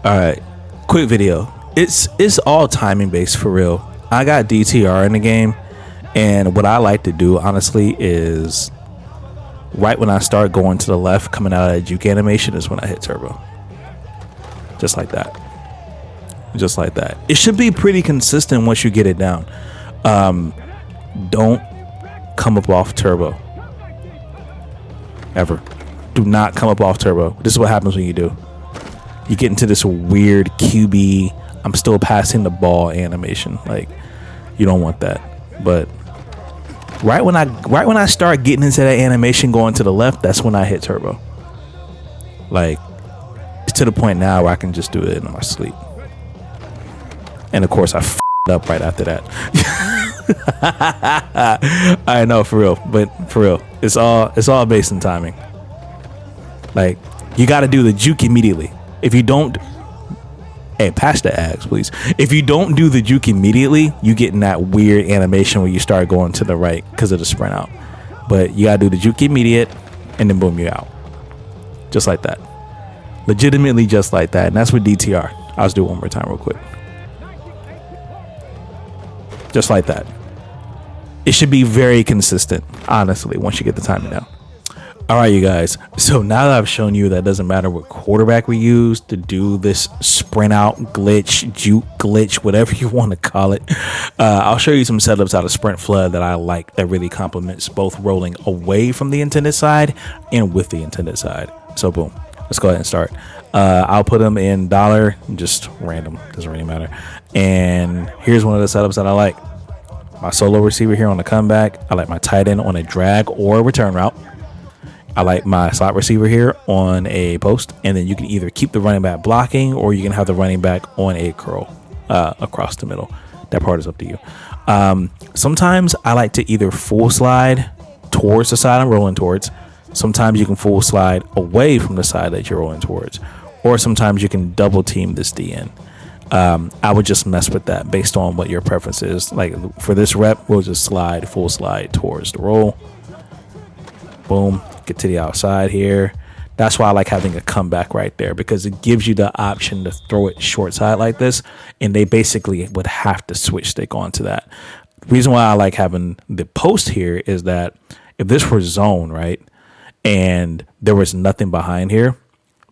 All right, quick video. It's all timing based for real. I got DTR in the game, and what I like to do honestly is right when I start going to the left, coming out of that juke animation is when I hit turbo. Just like that. Just like that. It should be pretty consistent once you get it down. Don't come up off turbo. Ever. Do not come up off turbo. This is what happens when you do. You get into this weird QB, I'm still passing the ball animation. Like, you don't want that. But right when I start getting into that animation going to the left, that's when I hit turbo. Like, it's to the point now where I can just do it in my sleep. And of course I f***ed up right after that. I know, for real. But for real, it's all based on timing. Like, you got to do the juke immediately. If you don't, hey, pass the ags, please. If you don't do the juke immediately, you get in that weird animation where you start going to the right because of the sprint out. But you got to do the juke immediate, and then boom, you're out. Just like that. Legitimately just like that. And that's with DTR. I'll just do it one more time real quick. Just like that. It should be very consistent, honestly, once you get the timing down. All right, you guys. So now that I've shown you that it doesn't matter what quarterback we use to do this sprint out glitch, juke glitch, whatever you want to call it, I'll show you some setups out of Sprint Flood that I like that really complements both rolling away from the intended side and with the intended side. So boom, let's go ahead and start. I'll put them in dollar, just random, doesn't really matter. And here's one of the setups that I like. My solo receiver here on the comeback. I like my tight end on a drag or return route. I like my slot receiver here on a post, and then you can either keep the running back blocking or you can have the running back on a curl across the middle. That part is up to you. Sometimes I like to either full slide towards the side I'm rolling towards. Sometimes you can full slide away from the side that you're rolling towards, or sometimes you can double team this DN. I would just mess with that based on what your preference is. Like for this rep, we'll just full slide towards the roll. Boom, get to the outside here. That's why I like having a comeback right there, because it gives you the option to throw it short side like this, and they basically would have to switch stick onto that. The reason why I like having the post here is that if this were zone, right, and there was nothing behind here,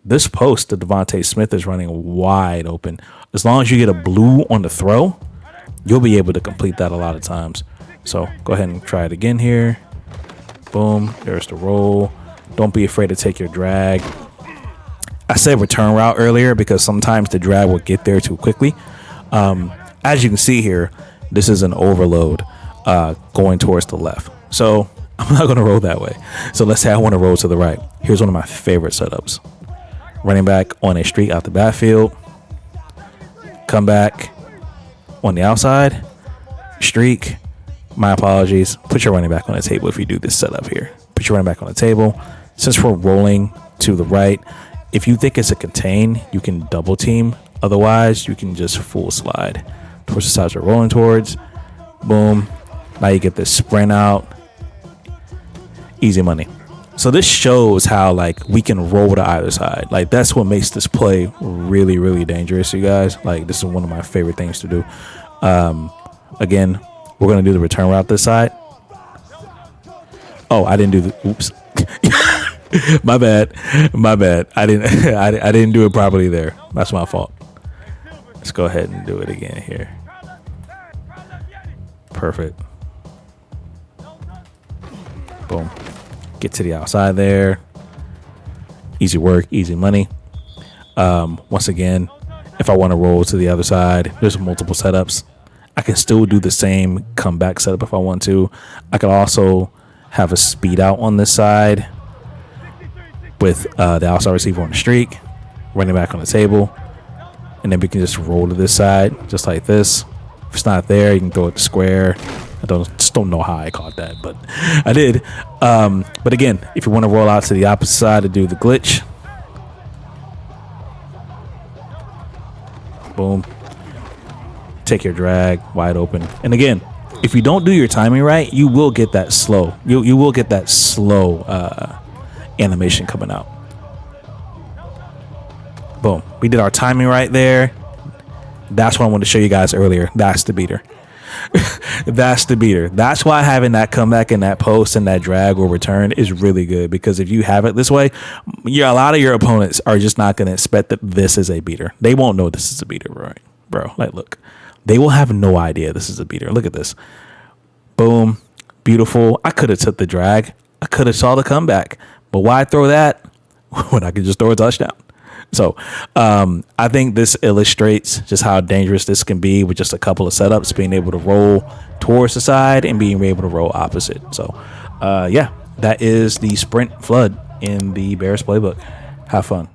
this post that Devontae Smith is running wide open. As long as you get a blue on the throw, you'll be able to complete that a lot of times. So go ahead and try it again here. Boom, there's the roll. Don't be afraid to take your drag. I said return route earlier because sometimes the drag will get there too quickly. As you can see here, this is an overload going towards the left. So I'm not going to roll that way. So let's say I want to roll to the right. Here's one of my favorite setups. Running back on a streak out the backfield. Come back on the outside. Streak. My apologies. Put your running back on the table if you do this setup here. Put your running back on the table. Since we're rolling to the right, if you think it's a contain, you can double team. Otherwise, you can just full slide towards the sides we're rolling towards. Boom. Now you get this sprint out. Easy money. So this shows how like we can roll to either side. Like that's what makes this play really, really dangerous, you guys. Like this is one of my favorite things to do. Again, we're gonna do the return route this side. Oh, I didn't do the. Oops. My bad. I didn't do it properly there. That's my fault. Let's go ahead and do it again here. Perfect. Boom. Get to the outside there. Easy work, easy money. Once again, if I want to roll to the other side, there's multiple setups. I can still do the same comeback setup if I want to. I could also have a speed out on this side with the outside receiver on the streak, running back on the table, and then we can just roll to this side just like this. If it's not there, you can throw it to square. I just don't know how I caught that, but I did. But again, if you want to roll out to the opposite side to do the glitch, boom, take your drag wide open. And again, if you don't do your timing right, you will get that slow. You will get that slow animation coming out. Boom. We did our timing right there. That's what I wanted to show you guys earlier. That's the beater. That's the beater. That's why having that comeback and that post and that drag or return is really good, because if you have it this way, a lot of your opponents are just not going to expect that this is a beater. They won't know this is a beater, right, bro? Like, look, they will have no idea this is a beater. Look at this. Boom. Beautiful. I could have took the drag. I could have saw the comeback, but why throw that when I could just throw a touchdown? So I think this illustrates just how dangerous this can be with just a couple of setups, being able to roll towards the side and being able to roll opposite. So yeah, that is the sprint flood in the Bears playbook. Have fun.